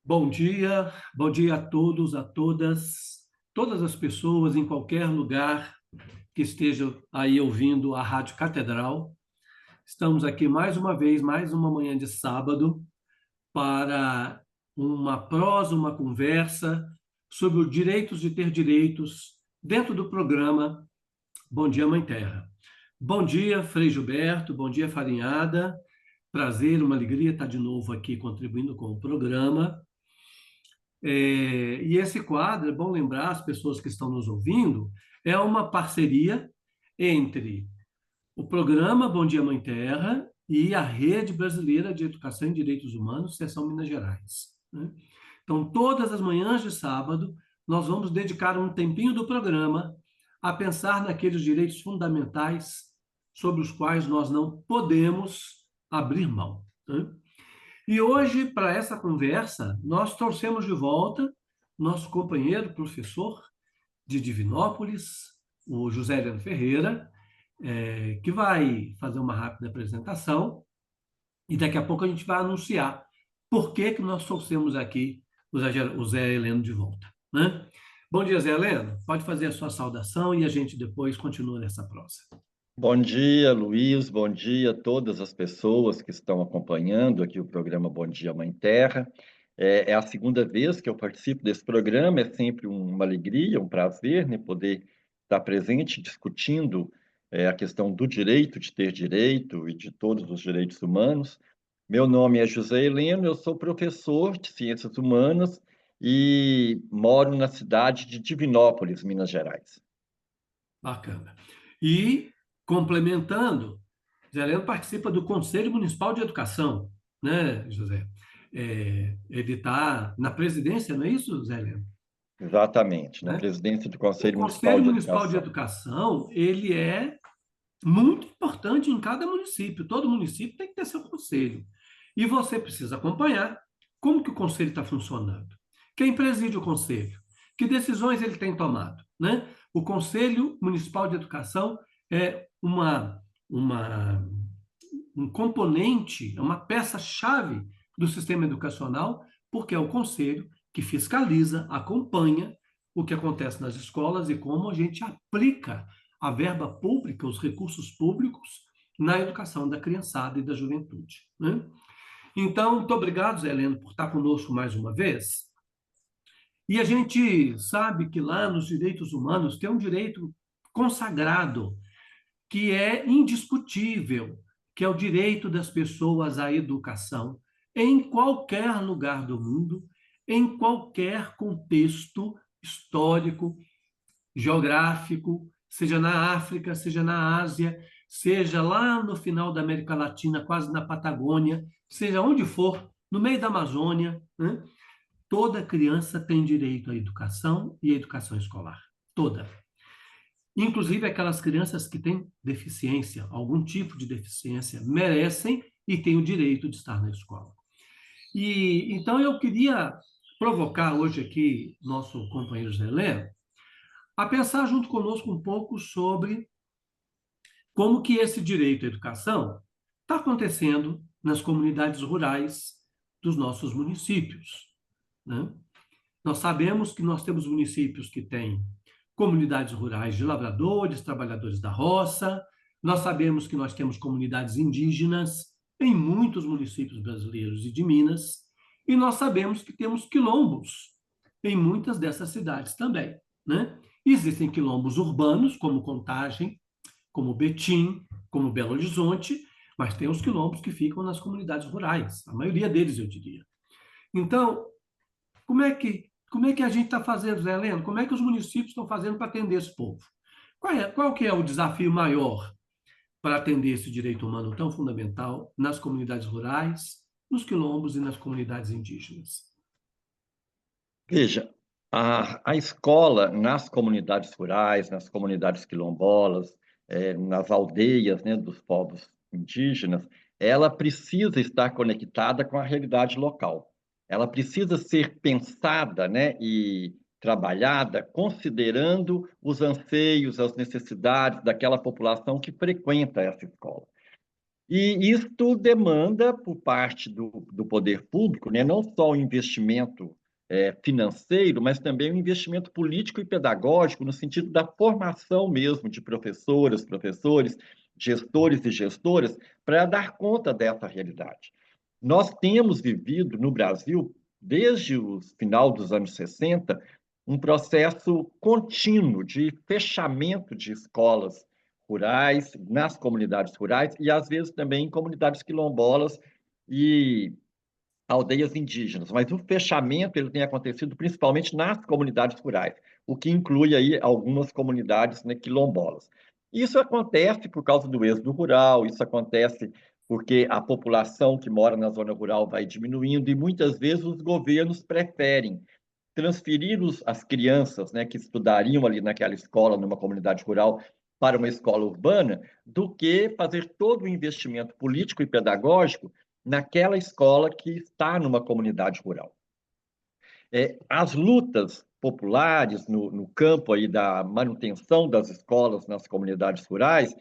Bom dia a todos, a todas, todas as pessoas em qualquer lugar que estejam aí ouvindo a Rádio Catedral. Estamos aqui mais uma vez, mais uma manhã de sábado, para uma prosa, uma conversa sobre os direitos de ter direitos dentro do programa Bom Dia Mãe Terra. Bom dia, Frei Gilberto, bom dia, Farinhada. Prazer, uma alegria estar de novo aqui contribuindo com o programa. E esse quadro, é bom lembrar as pessoas que estão nos ouvindo, é uma parceria entre o programa Bom Dia Mãe Terra e a Rede Brasileira de Educação e Direitos Humanos, Seção Minas Gerais, né? Então, todas as manhãs de sábado, nós vamos dedicar um tempinho do programa a pensar naqueles direitos fundamentais sobre os quais nós não podemos abrir mão, né? E hoje, para essa conversa, nós trouxemos de volta nosso companheiro, professor de Divinópolis, o José Heleno Ferreira, que vai fazer uma rápida apresentação e daqui a pouco a gente vai anunciar por que que nós trouxemos aqui o Zé Heleno de volta, né? Bom dia, Zé Heleno. Pode fazer a sua saudação e a gente depois continua nessa prosa. Bom dia, Luiz. Bom dia a todas as pessoas que estão acompanhando aqui o programa Bom Dia Mãe Terra. É a segunda vez que eu participo desse programa, é sempre uma alegria, um prazer, né, poder estar presente discutindo a questão do direito de ter direito e de todos os direitos humanos. Meu nome é José Heleno, eu sou professor de Ciências Humanas e moro na cidade de Divinópolis, Minas Gerais. Bacana. E, complementando, Zé Heleno participa do Conselho Municipal de Educação, né, José? Ele está na presidência, não é isso, Zé Heleno? Exatamente, na Né? presidência do O Conselho Municipal Conselho de Municipal de Educação. Educação, ele é muito importante em cada município. Todo município tem que ter seu conselho. E você precisa acompanhar como que o conselho está funcionando. Quem preside o conselho? Que decisões ele tem tomado, né? O Conselho Municipal de Educação é uma um componente, é uma peça-chave do sistema educacional, porque é o conselho que fiscaliza, acompanha o que acontece nas escolas e como a gente aplica a verba pública, os recursos públicos na educação da criançada e da juventude, né? Então, muito obrigado, Zé Heleno, por estar conosco mais uma vez. E a gente sabe que lá nos direitos humanos tem um direito consagrado que é indiscutível, que é o direito das pessoas à educação, em qualquer lugar do mundo, em qualquer contexto histórico, geográfico, seja na África, seja na Ásia, seja lá no final da América Latina, quase na Patagônia, seja onde for, no meio da Amazônia, né? Toda criança tem direito à educação e à educação escolar. Toda. Inclusive, aquelas crianças que têm deficiência, algum tipo de deficiência, merecem e têm o direito de estar na escola. E então eu queria provocar hoje aqui nosso companheiro Zé a pensar junto conosco um pouco sobre como que esse direito à educação está acontecendo nas comunidades rurais dos nossos municípios, né? Nós sabemos que nós temos municípios que têm comunidades rurais de lavradores, trabalhadores da roça. Nós sabemos que nós temos comunidades indígenas em muitos municípios brasileiros e de Minas. E nós sabemos que temos quilombos em muitas dessas cidades também, né? Existem quilombos urbanos, como Contagem, como Betim, como Belo Horizonte, mas tem os quilombos que ficam nas comunidades rurais, a maioria deles, eu diria. Então, como é que a gente está fazendo, Zé Heleno? Como é que os municípios estão fazendo para atender esse povo? Qual que é o desafio maior para atender esse direito humano tão fundamental nas comunidades rurais, nos quilombos e nas comunidades indígenas? Veja, a escola nas comunidades rurais, nas comunidades quilombolas, nas aldeias, né, dos povos indígenas, ela precisa estar conectada com a realidade local. Ela precisa ser pensada, né, e trabalhada considerando os anseios, as necessidades daquela população que frequenta essa escola. E isto demanda, por parte do poder público, né, não só o investimento financeiro, mas também o investimento político e pedagógico, no sentido da formação mesmo de professoras, professores, gestores e gestoras, para dar conta dessa realidade. Nós temos vivido no Brasil, desde o final dos anos 60, um processo contínuo de fechamento de escolas rurais, nas comunidades rurais e, às vezes, também em comunidades quilombolas e aldeias indígenas. Mas o fechamento ele tem acontecido principalmente nas comunidades rurais, o que inclui aí algumas comunidades, né, quilombolas. Isso acontece por causa do êxodo rural, isso acontece porque a população que mora na zona rural vai diminuindo e muitas vezes os governos preferem transferir as crianças, né, que estudariam ali naquela escola, numa comunidade rural, para uma escola urbana, do que fazer todo o investimento político e pedagógico naquela escola que está numa comunidade rural. As lutas populares no campo aí da manutenção das escolas nas comunidades rurais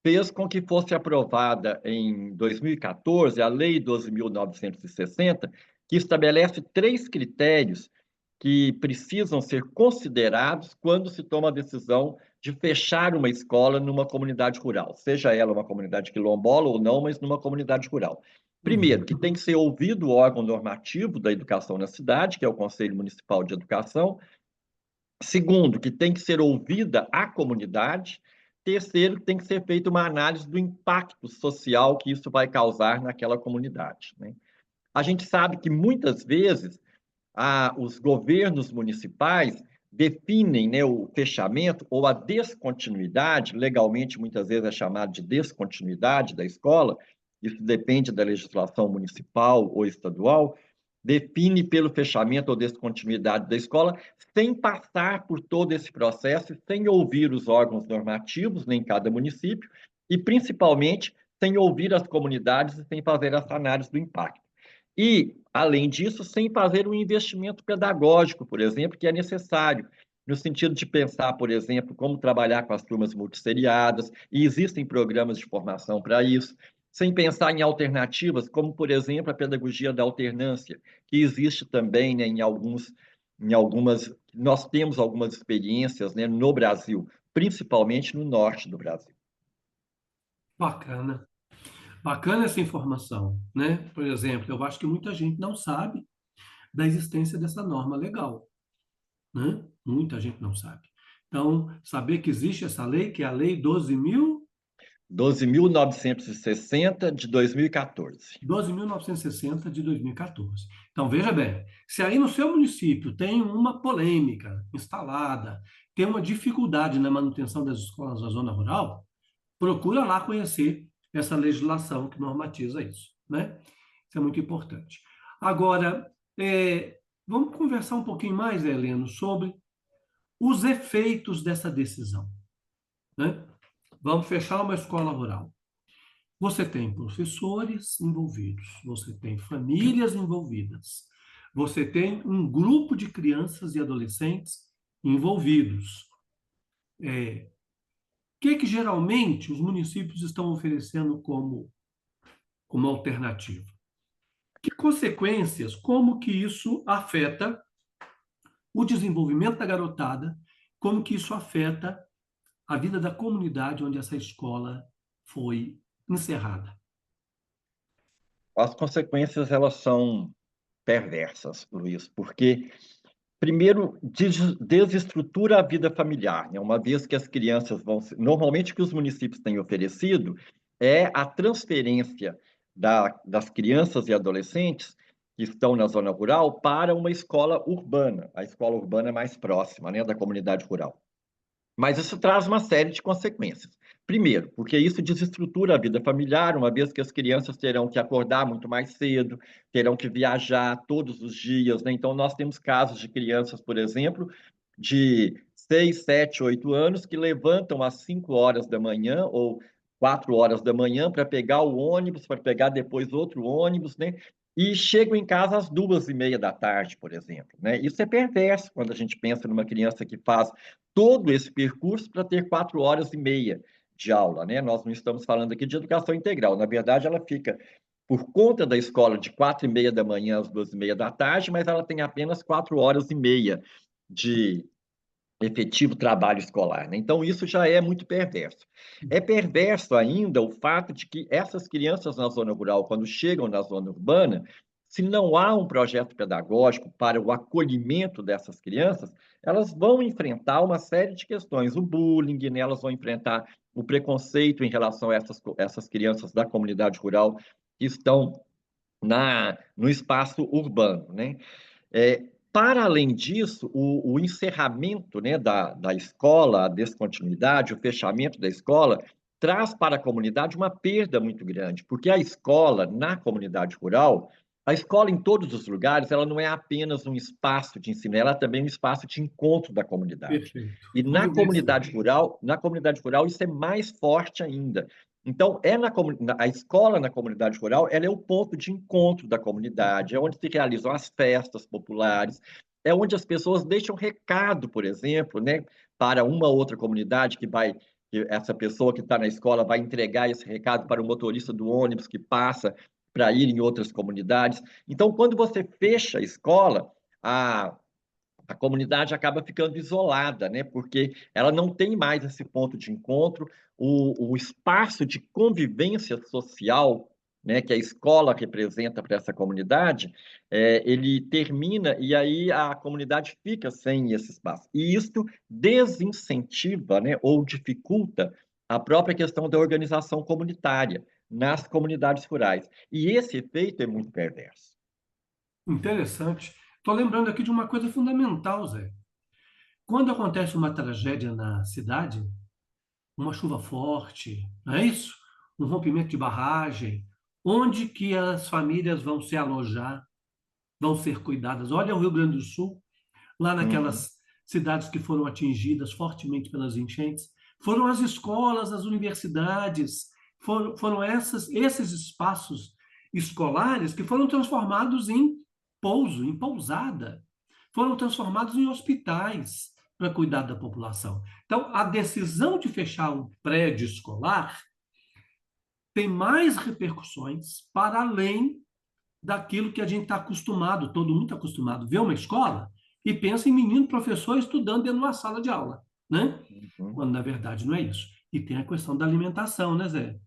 fez com que fosse aprovada em 2014 a Lei 12.960, que estabelece 3 critérios que precisam ser considerados quando se toma a decisão de fechar uma escola numa comunidade rural, seja ela uma comunidade quilombola ou não, mas numa comunidade rural. Primeiro, que tem que ser ouvido o órgão normativo da educação na cidade, que é o Conselho Municipal de Educação. Segundo, que tem que ser ouvida a comunidade. Terceiro, que tem que ser feita uma análise do impacto social que isso vai causar naquela comunidade, né? A gente sabe que muitas vezes os governos municipais definem, né, o fechamento ou a descontinuidade, legalmente muitas vezes é chamado de descontinuidade da escola, isso depende da legislação municipal ou estadual, define pelo fechamento ou descontinuidade da escola, sem passar por todo esse processo, sem ouvir os órgãos normativos em cada município e, principalmente, sem ouvir as comunidades e sem fazer essa análise do impacto. E, além disso, sem fazer um investimento pedagógico, por exemplo, que é necessário, no sentido de pensar, por exemplo, como trabalhar com as turmas multisseriadas, e existem programas de formação para isso, sem pensar em alternativas, como, por exemplo, a pedagogia da alternância, que existe também, né, em algumas, nós temos algumas experiências, né, no Brasil, principalmente no norte do Brasil. Bacana. Bacana essa informação, né? Por exemplo, eu acho que muita gente não sabe da existência dessa norma legal, né? Muita gente não sabe. Então, saber que existe essa lei, que é a Lei 12.960 de 2014. 12.960 de 2014. Então, veja bem, se aí no seu município tem uma polêmica instalada, tem uma dificuldade na manutenção das escolas na zona rural, procura lá conhecer essa legislação que normatiza isso, né? Isso é muito importante. Agora, vamos conversar um pouquinho mais, Heleno, sobre os efeitos dessa decisão, né? Vamos fechar uma escola rural. Você tem professores envolvidos, você tem famílias envolvidas, você tem um grupo de crianças e adolescentes envolvidos. O que geralmente os municípios estão oferecendo como alternativa? Que consequências, como que isso afeta o desenvolvimento da garotada, como que isso afeta a vida da comunidade onde essa escola foi encerrada? As consequências, elas são perversas, Luiz, porque, primeiro, desestrutura a vida familiar, né? Uma vez que as crianças vão... Normalmente, o que os municípios têm oferecido é a transferência das crianças e adolescentes que estão na zona rural para uma escola urbana, a escola urbana mais próxima, né, da comunidade rural. Mas isso traz uma série de consequências. Primeiro, porque isso desestrutura a vida familiar, uma vez que as crianças terão que acordar muito mais cedo, terão que viajar todos os dias, né? Então, nós temos casos de crianças, por exemplo, de 6, 7, 8 anos, que levantam às 5 horas da manhã ou 4 horas da manhã para pegar o ônibus, para pegar depois outro ônibus, né? E chegam em casa às 2h30 da tarde, por exemplo, né? Isso é perverso quando a gente pensa numa criança que faz todo esse percurso para ter 4 horas e meia de aula, né? Nós não estamos falando aqui de educação integral. Na verdade, ela fica por conta da escola de 4h30 da manhã às 2h30 da tarde, mas ela tem apenas 4h30 de efetivo trabalho escolar, né? Então, isso já é muito perverso. É perverso ainda o fato de que essas crianças na zona rural, quando chegam na zona urbana, se não há um projeto pedagógico para o acolhimento dessas crianças, elas vão enfrentar uma série de questões, o bullying, né? Elas vão enfrentar o preconceito em relação a essas crianças da comunidade rural que estão no espaço urbano, né? Para além disso, o encerramento, né, da escola, a descontinuidade, o fechamento da escola, traz para a comunidade uma perda muito grande, porque a escola, na comunidade rural, a escola em todos os lugares, ela não é apenas um espaço de ensino, ela é também um espaço de encontro da comunidade. Perfeito. E na comunidade rural, isso é mais forte ainda. Então, a escola na comunidade rural, ela é o ponto de encontro da comunidade, é onde se realizam as festas populares, é onde as pessoas deixam recado, por exemplo, né, para uma outra comunidade que essa pessoa que está na escola vai entregar esse recado para o motorista do ônibus que passa para ir em outras comunidades. Então, quando você fecha a escola, a a comunidade acaba ficando isolada, né? Porque ela não tem mais esse ponto de encontro, o espaço de convivência social, né, que a escola representa para essa comunidade, ele termina e aí a comunidade fica sem esse espaço. E isso desincentiva, né, ou dificulta a própria questão da organização comunitária nas comunidades rurais. E esse efeito é muito perverso. Interessante. Estou lembrando aqui de uma coisa fundamental, Zé. Quando acontece uma tragédia na cidade, uma chuva forte, não é isso? Um rompimento de barragem, onde que as famílias vão se alojar, vão ser cuidadas? Olha o Rio Grande do Sul, lá Uhum, naquelas cidades que foram atingidas fortemente pelas enchentes, foram as escolas, as universidades, foram esses espaços escolares que foram transformados em pouso, em pousada, foram transformados em hospitais para cuidar da população. Então, a decisão de fechar um prédio escolar tem mais repercussões para além daquilo que a gente está acostumado, todo mundo está acostumado, ver uma escola e pensa em menino professor estudando dentro de uma sala de aula, né? uhum. Quando na verdade não é isso. E tem a questão da alimentação, né, Zé?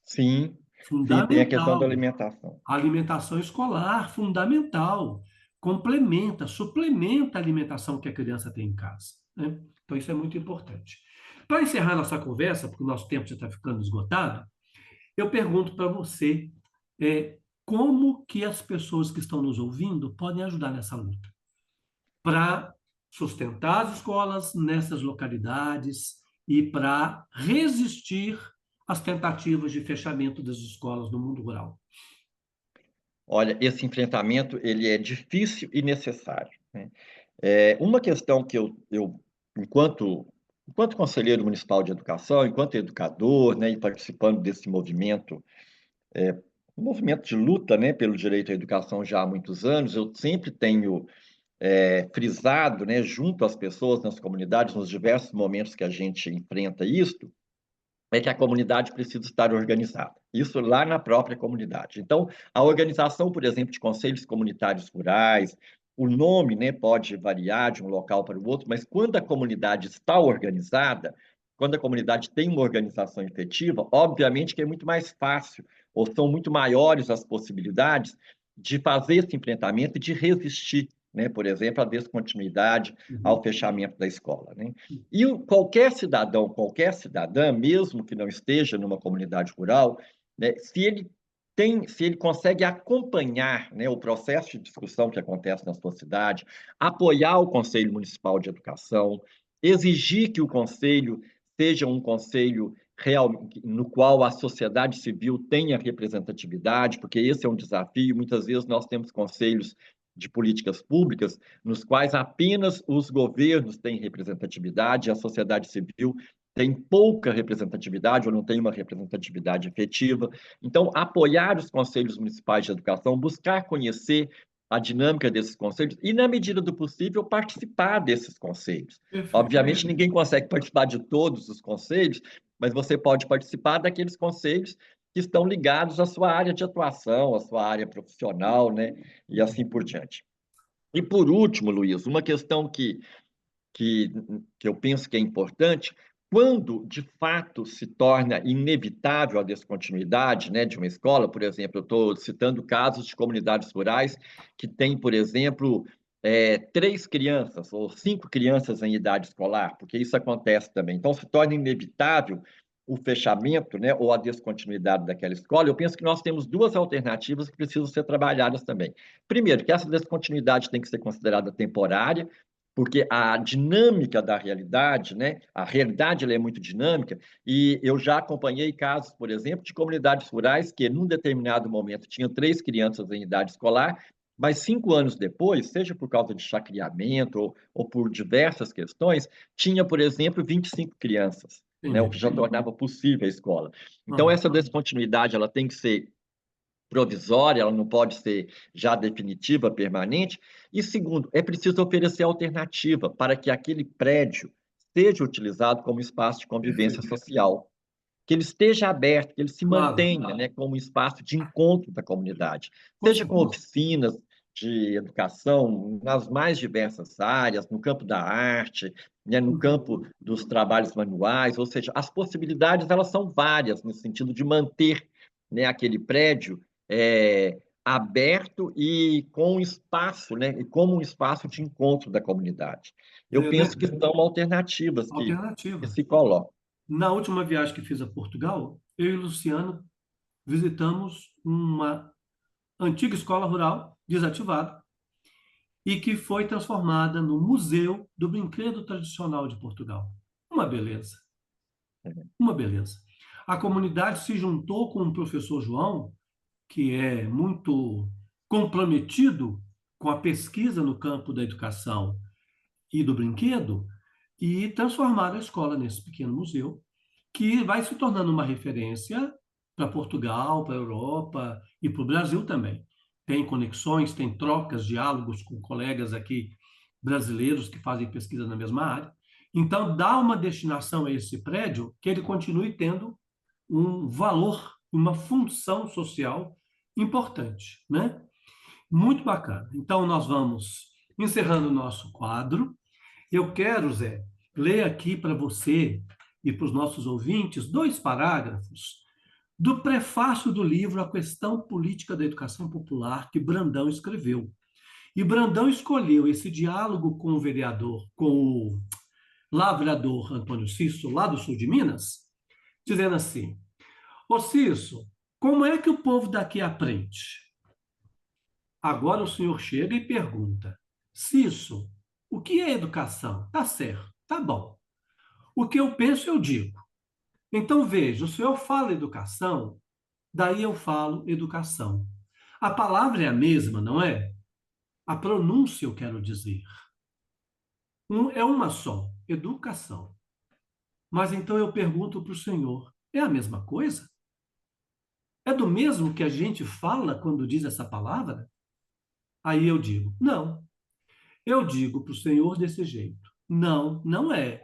Sim, sim, tem a questão da Fundamental. alimentação. A alimentação escolar, fundamental. Complementa, suplementa a alimentação que a criança tem em casa, né? Então isso é muito importante. Para encerrar nossa conversa, porque o nosso tempo já está ficando esgotado, eu pergunto para você, como que as pessoas que estão nos ouvindo podem ajudar nessa luta para sustentar as escolas nessas localidades e para resistir às tentativas de fechamento das escolas no mundo rural. Olha, esse enfrentamento ele é difícil e necessário, né? Uma questão que enquanto conselheiro municipal de educação, enquanto educador, né, e participando desse um movimento de luta, né, pelo direito à educação já há muitos anos, eu sempre tenho frisado, né, junto às pessoas nas comunidades, nos diversos momentos que a gente enfrenta isso, é que a comunidade precisa estar organizada. Isso lá na própria comunidade. Então, a organização, por exemplo, de conselhos comunitários rurais, o nome, né, pode variar de um local para o outro, mas quando a comunidade está organizada, quando a comunidade tem uma organização efetiva, obviamente que é muito mais fácil, ou são muito maiores as possibilidades de fazer esse enfrentamento e de resistir, né, por exemplo, à descontinuidade, ao Uhum. fechamento da escola, né? E qualquer cidadão, qualquer cidadã, mesmo que não esteja numa comunidade rural, né, se ele consegue acompanhar, né, o processo de discussão que acontece na sua cidade, apoiar o Conselho Municipal de Educação, exigir que o conselho seja um conselho real, no qual a sociedade civil tenha representatividade, porque esse é um desafio. Muitas vezes nós temos conselhos de políticas públicas nos quais apenas os governos têm representatividade, a sociedade civil tem pouca representatividade ou não tem uma representatividade efetiva. Então, apoiar os conselhos municipais de educação, buscar conhecer a dinâmica desses conselhos e, na medida do possível, participar desses conselhos. Perfeito. Obviamente, ninguém consegue participar de todos os conselhos, mas você pode participar daqueles conselhos que estão ligados à sua área de atuação, à sua área profissional, né? E assim por diante. E por último, Luiz, uma questão que, que eu penso que é importante, quando de fato se torna inevitável a descontinuidade, né, de uma escola, por exemplo, eu estou citando casos de comunidades rurais que têm, por exemplo, 3 crianças ou 5 crianças em idade escolar, porque isso acontece também. Então, se torna inevitável o fechamento, né, ou a descontinuidade daquela escola. Eu penso que nós temos 2 alternativas que precisam ser trabalhadas também. Primeiro, que essa descontinuidade tem que ser considerada temporária, porque a dinâmica da realidade, né? A realidade ela é muito dinâmica, e eu já acompanhei casos, por exemplo, de comunidades rurais que, num determinado momento, tinham 3 crianças em idade escolar, mas 5 anos depois, seja por causa de chacriamento ou por diversas questões, tinha, por exemplo, 25 crianças, né? O Entendi. que já tornava possível a escola. Então, Aham. essa descontinuidade ela tem que ser provisória, ela não pode ser já definitiva, permanente. E segundo, é preciso oferecer alternativa para que aquele prédio seja utilizado como espaço de convivência Perfeito. social, que ele esteja aberto, que ele se Claro, mantenha, né, como um espaço de encontro da comunidade, com seja com certeza. oficinas de educação nas mais diversas áreas, no campo da arte, né, no campo dos trabalhos manuais, ou seja, as possibilidades elas são várias no sentido de manter, né, aquele prédio aberto e com espaço, né, e como um espaço de encontro da comunidade. Eu Vê, né? penso que são alternativas que Alternativa. se colocam. Na última viagem que fiz a Portugal, eu e o Luciano visitamos uma antiga escola rural desativada e que foi transformada no Museu do Brinquedo Tradicional de Portugal. Uma beleza, uma beleza. A comunidade se juntou com o professor João, que é muito comprometido com a pesquisa no campo da educação e do brinquedo, e transformaram a escola nesse pequeno museu, que vai se tornando uma referência para Portugal, para a Europa e para o Brasil também. Tem conexões, tem trocas, diálogos com colegas aqui brasileiros que fazem pesquisa na mesma área. Então, dá uma destinação a esse prédio que ele continue tendo um valor, uma função social importante, né? Muito bacana. Então, nós vamos encerrando o nosso quadro. Eu quero, Zé, ler aqui para você e para os nossos ouvintes 2 parágrafos do prefácio do livro A Questão Política da Educação Popular, que Brandão escreveu. E Brandão escolheu esse diálogo com o vereador, com o lavrador Antônio Cício, lá do sul de Minas, dizendo assim: Ô Cício, como é que o povo daqui aprende? Agora o senhor chega e pergunta: Cício, o que é educação? Tá certo, tá bom. O que eu penso, eu digo. Então, veja, o senhor fala educação, daí eu falo educação. A palavra é a mesma, não é? A pronúncia, eu quero dizer. É uma só, educação. Mas então eu pergunto para o senhor: é a mesma coisa? É do mesmo que a gente fala quando diz essa palavra? Aí eu digo: não. Eu digo para o senhor desse jeito: não, não é.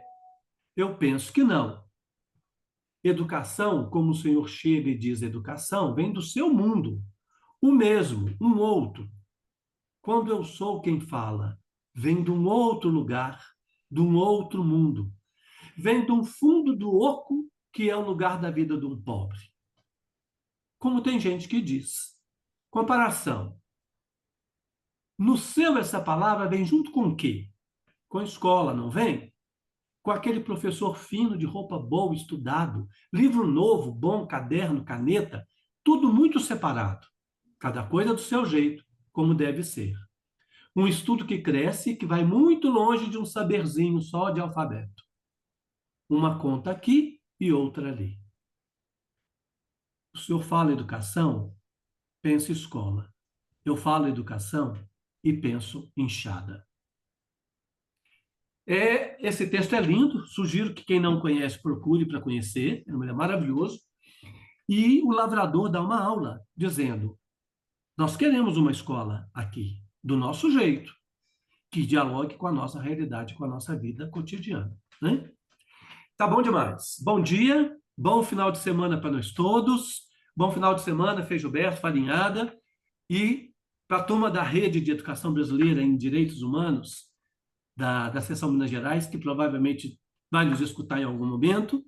Eu penso que não. Educação, como o senhor chega e diz educação, vem do seu mundo. O mesmo, um outro. Quando eu sou quem fala, vem de um outro lugar, de um outro mundo. Vem de um fundo do oco, que é o lugar da vida de um pobre. Como tem gente que diz. Comparação. No seu, essa palavra vem junto com o quê? Com a escola, não vem? Com aquele professor fino, de roupa boa, estudado, livro novo, bom, caderno, caneta, tudo muito separado. Cada coisa do seu jeito, como deve ser. Um estudo que cresce e que vai muito longe de um saberzinho só de alfabeto. Uma conta aqui e outra ali. O senhor fala educação, penso escola. Eu falo educação e penso enxada. Esse texto é lindo, sugiro que quem não conhece procure para conhecer, é maravilhoso. E o lavrador dá uma aula dizendo: nós queremos uma escola aqui, do nosso jeito, que dialogue com a nossa realidade, com a nossa vida cotidiana. Né? Tá bom demais. Bom dia. Bom final de semana para nós todos. Bom final de semana, Frei Gilberto, Farinhada. E para a turma da Rede de Educação Brasileira em Direitos Humanos, da Seção Minas Gerais, que provavelmente vai nos escutar em algum momento,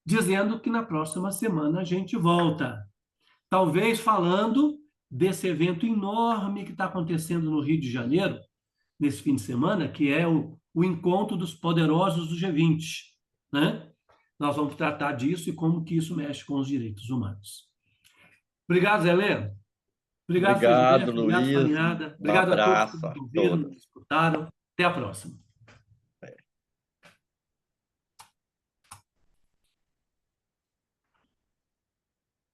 dizendo que na próxima semana a gente volta. Talvez falando desse evento enorme que está acontecendo no Rio de Janeiro, nesse fim de semana, que é o encontro dos poderosos do G20, né? Nós vamos tratar disso e como que isso mexe com os direitos humanos. Obrigado, Zé Heleno. Obrigado, Frei Obrigado, Gilberto. Obrigado, Luiz. Farinhada. Um Obrigado a todos que abraço nos a ouviram, todos. nos escutaram. Até a próxima.